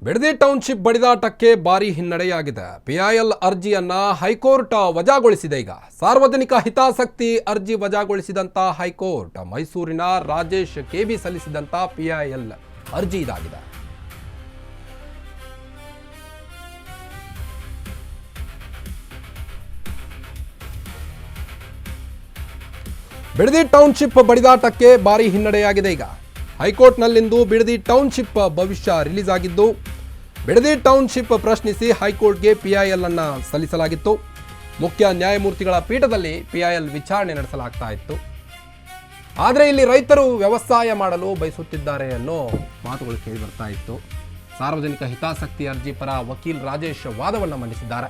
Bidadi township ಬಡಿದಾಟಕ್ಕೆ ಭಾರಿ ಹಿನ್ನಡೆಯಾಗಿದೆ. PIL ಅರ್ಜಿಯನ್ನ ಹೈಕೋರ್ಟ್ ವಜಾಗೊಳಿಸಿದೆ. ಈಗ ಸಾರ್ವಜನಿಕ ಹಿತಾಸಕ್ತಿ ಅರ್ಜಿ ವಜಾಗೊಳಿಸಿದಂತ ಹೈಕೋರ್ಟ್ ಮೈಸೂರಿನ ರಾಜೇಶ್ ಕೆಬಿ ಸಲ್ಲಿಸಿದಂತ ಪಿಐಎಲ್ ಅರ್ಜಿ ಇದಾಗಿದೆ. ಬಿಡದಿ ಟೌನ್ಶಿಪ್ ಬಡಿದಾಟಕ್ಕೆ ಭಾರಿ ಹಿನ್ನಡೆಯಾಗಿದೆ. ಈಗ ಹೈಕೋರ್ಟ್ನಲ್ಲಿಂದು ಬಿಡದಿ ಟೌನ್ಶಿಪ್ ಭವಿಷ್ಯ ರಿಲೀಸ್ ಆಗಿದ್ದು, ಬಿಡದಿ ಟೌನ್ಶಿಪ್ ಪ್ರಶ್ನಿಸಿ ಹೈಕೋರ್ಟ್ಗೆ ಪಿಐಎಲ್ ಅನ್ನು ಸಲ್ಲಿಸಲಾಗಿತ್ತು. ಮುಖ್ಯ ನ್ಯಾಯಮೂರ್ತಿಗಳ ಪೀಠದಲ್ಲಿ ಪಿಐಎಲ್ ವಿಚಾರಣೆ ನಡೆಸಲಾಗ್ತಾ ಇತ್ತು. ಆದರೆ ಇಲ್ಲಿ ರೈತರು ವ್ಯವಸಾಯ ಮಾಡಲು ಬಯಸುತ್ತಿದ್ದಾರೆ ಅನ್ನೋ ಮಾತುಗಳು ಕೇಳಿ ಬರ್ತಾ ಇತ್ತು. ಸಾರ್ವಜನಿಕ ಹಿತಾಸಕ್ತಿ ಅರ್ಜಿ ಪರ ವಕೀಲ್ ರಾಜೇಶ್ ವಾದವನ್ನು ಮಂಡಿಸಿದ್ದಾರೆ.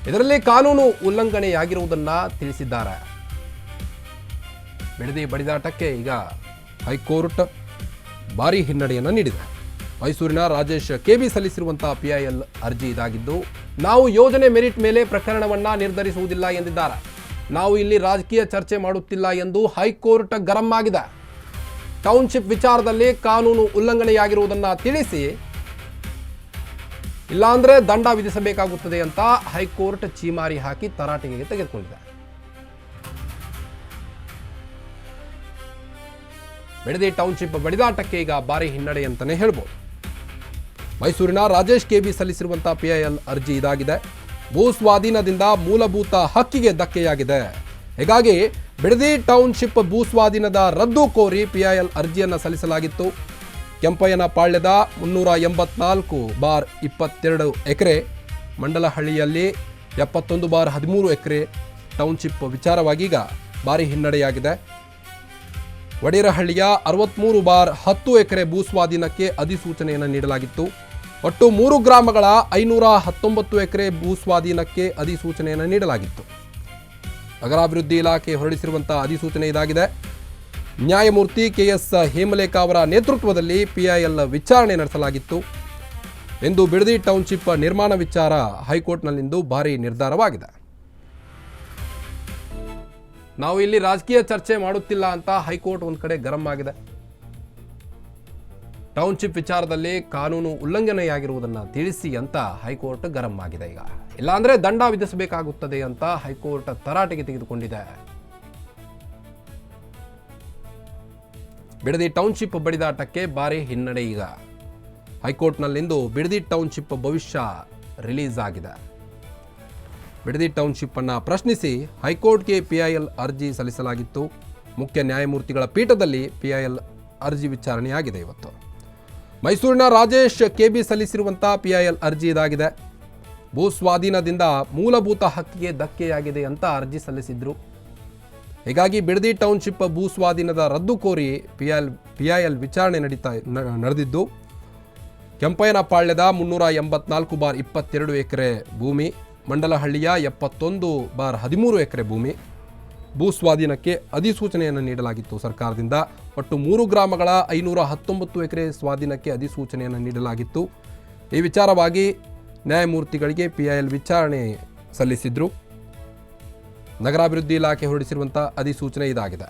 ಇದರಲ್ಲಿ ಕಾನೂನು ಉಲ್ಲಂಘನೆಯಾಗಿರುವುದನ್ನು ತಿಳಿಸಿದ್ದಾರೆ. ಬಿಡದಿ ಬಡಿದಾಟಕ್ಕೆ ಈಗ ಹೈಕೋರ್ಟ್ ಭಾರಿ ಹಿನ್ನಡೆಯನ್ನು ನೀಡಿದೆ. ಮೈಸೂರಿನ ರಾಜೇಶ್ ಕೆಬಿ ಸಲ್ಲಿಸಿರುವಂತಹ ಪಿಐಎಲ್ ಅರ್ಜಿ ಇದಾಗಿದ್ದು, ನಾವು ಯೋಜನೆ ಮೆರಿಟ್ ಮೇಲೆ ಪ್ರಕರಣವನ್ನ ನಿರ್ಧರಿಸುವುದಿಲ್ಲ ಎಂದಿದ್ದಾರೆ. ನಾವು ಇಲ್ಲಿ ರಾಜಕೀಯ ಚರ್ಚೆ ಮಾಡುತ್ತಿಲ್ಲ ಎಂದು ಹೈಕೋರ್ಟ್ ಗರಂ ಆಗಿದೆ. ಟೌನ್ಶಿಪ್ ವಿಚಾರದಲ್ಲಿ ಕಾನೂನು ಉಲ್ಲಂಘನೆಯಾಗಿರುವುದನ್ನು ತಿಳಿಸಿ, ಇಲ್ಲಾಂದ್ರೆ ದಂಡ ವಿಧಿಸಬೇಕಾಗುತ್ತದೆ ಅಂತ ಹೈಕೋರ್ಟ್ ಚೀಮಾರಿ ಹಾಕಿ ತರಾಟೆಗೆ ತೆಗೆದುಕೊಂಡಿದೆ. ಬಿಡದಿ ಟೌನ್ಶಿಪ್ ಬಡಿದಾಟಕ್ಕೆ ಈಗ ಭಾರಿ ಹಿನ್ನಡೆ ಅಂತಾನೆ ಹೇಳ್ಬೋದು. ಮೈಸೂರಿನ ರಾಜೇಶ್ ಕೆಬಿ ಸಲ್ಲಿಸಿರುವಂತಹ ಪಿಐಎಲ್ ಅರ್ಜಿ ಇದಾಗಿದೆ. ಭೂ ಸ್ವಾಧೀನದಿಂದ ಮೂಲಭೂತ ಹಕ್ಕಿಗೆ ಧಕ್ಕೆಯಾಗಿದೆ. ಹೀಗಾಗಿ ಬಿಡದಿ ಟೌನ್ಶಿಪ್ ಭೂ ಸ್ವಾಧೀನದ ರದ್ದು ಕೋರಿ ಪಿಐಎಲ್ ಅರ್ಜಿಯನ್ನು ಸಲ್ಲಿಸಲಾಗಿತ್ತು. ಕೆಂಪಯ್ಯನ ಪಾಳ್ಯದ 384/22 ಎಕರೆ, ಮಂಡಲಹಳ್ಳಿಯಲ್ಲಿ 71/13 ಎಕರೆ ಟೌನ್ಶಿಪ್ ವಿಚಾರವಾಗಿ ಈಗ ಭಾರಿ ಹಿನ್ನಡೆಯಾಗಿದೆ. ವಡೇರಹಳ್ಳಿಯ 63/10 ಎಕರೆ ಭೂಸ್ವಾಧೀನಕ್ಕೆ ಅಧಿಸೂಚನೆಯನ್ನು ನೀಡಲಾಗಿತ್ತು. ಒಟ್ಟು 3 ಗ್ರಾಮಗಳ 519 ಎಕರೆ ಭೂಸ್ವಾಧೀನಕ್ಕೆ ಅಧಿಸೂಚನೆಯನ್ನು ನೀಡಲಾಗಿತ್ತು. ನಗರಾಭಿವೃದ್ಧಿ ಇಲಾಖೆ ಹೊರಡಿಸಿರುವಂತಹ ಅಧಿಸೂಚನೆ ಇದಾಗಿದೆ. ನ್ಯಾಯಮೂರ್ತಿ ಕೆಎಸ್ ಹೇಮಲೇಖ ಅವರ ನೇತೃತ್ವದಲ್ಲಿ ಪಿಐಎಲ್ ವಿಚಾರಣೆ ನಡೆಸಲಾಗಿತ್ತು. ಎಂದು ಬಿಡದಿ ಟೌನ್ಶಿಪ್ ನಿರ್ಮಾಣ ವಿಚಾರ ಹೈಕೋರ್ಟ್ನಲ್ಲಿಂದು ಭಾರಿ ನಿರ್ಧಾರವಾಗಿದೆ. ನಾವು ಇಲ್ಲಿ ರಾಜಕೀಯ ಚರ್ಚೆ ಮಾಡುತ್ತಿಲ್ಲ ಅಂತ ಹೈಕೋರ್ಟ್ ಒಂದು ಕಡೆ ಗರಂ ಆಗಿದೆ. ಟೌನ್ಶಿಪ್ ವಿಚಾರದಲ್ಲಿ ಕಾನೂನು ಉಲ್ಲಂಘನೆಯಾಗಿರುವುದನ್ನು ತಿಳಿಸಿ ಅಂತ ಹೈಕೋರ್ಟ್ ಗರಂ ಆಗಿದೆ. ಈಗ ಇಲ್ಲಾಂದ್ರೆ ದಂಡ ವಿಧಿಸಬೇಕಾಗುತ್ತದೆ ಅಂತ ಹೈಕೋರ್ಟ್ ತರಾಟೆಗೆ ತೆಗೆದುಕೊಂಡಿದೆ. ಬಿಡದಿ ಟೌನ್ಶಿಪ್ ಬಡಿದಾಟಕ್ಕೆ ಭಾರಿ ಹಿನ್ನಡೆ. ಈಗ ಹೈಕೋರ್ಟ್ನಲ್ಲಿಂದು ಬಿಡದಿ ಟೌನ್ಶಿಪ್ ಭವಿಷ್ಯ ರಿಲೀಸ್ ಆಗಿದೆ. ಬಿಡದಿ ಟೌನ್ಶಿಪ್ ಅನ್ನು ಪ್ರಶ್ನಿಸಿ ಹೈಕೋರ್ಟ್ಗೆ ಪಿಐಎಲ್ ಅರ್ಜಿ ಸಲ್ಲಿಸಲಾಗಿತ್ತು. ಮುಖ್ಯ ನ್ಯಾಯಮೂರ್ತಿಗಳ ಪೀಠದಲ್ಲಿ ಪಿಐಎಲ್ ಅರ್ಜಿ ವಿಚಾರಣೆಯಾಗಿದೆ. ಇವತ್ತು ಮೈಸೂರಿನ ರಾಜೇಶ್ ಕೆಬಿ ಸಲ್ಲಿಸಿರುವಂತಹ ಪಿಐಎಲ್ ಅರ್ಜಿ ಇದಾಗಿದೆ. ಭೂ ಸ್ವಾಧೀನದಿಂದ ಮೂಲಭೂತ ಹಕ್ಕಿಗೆ ಧಕ್ಕೆಯಾಗಿದೆ ಅಂತ ಅರ್ಜಿ ಸಲ್ಲಿಸಿದ್ರು. ಹೀಗಾಗಿ ಬಿಡದಿ ಟೌನ್ಶಿಪ್ ಭೂ ಸ್ವಾಧೀನದ ರದ್ದು ಕೋರಿ ಪಿಐಎಲ್ ವಿಚಾರಣೆ ನಡೆದಿದ್ದು, ಕೆಂಪಯ್ಯನ ಪಾಳ್ಯದ 384/22 ಎಕರೆ ಭೂಮಿ, ಮಂಡಲಹಳ್ಳಿಯ 71/13 ಎಕರೆ ಭೂಮಿ ಭೂ ಸ್ವಾಧೀನಕ್ಕೆ ಅಧಿಸೂಚನೆಯನ್ನು ನೀಡಲಾಗಿತ್ತು ಸರ್ಕಾರದಿಂದ. ಒಟ್ಟು 3 ಗ್ರಾಮಗಳ 519 ಎಕರೆ ಸ್ವಾಧೀನಕ್ಕೆ ಅಧಿಸೂಚನೆಯನ್ನು ನೀಡಲಾಗಿತ್ತು. ಈ ವಿಚಾರವಾಗಿ ನ್ಯಾಯಮೂರ್ತಿಗಳಿಗೆ ಪಿಐಎಲ್ ವಿಚಾರಣೆ ಸಲ್ಲಿಸಿದ್ರು. ನಗರಾಭಿವೃದ್ಧಿ ಇಲಾಖೆ ಹೊರಡಿಸಿರುವಂಥ ಅಧಿಸೂಚನೆ ಇದಾಗಿದೆ.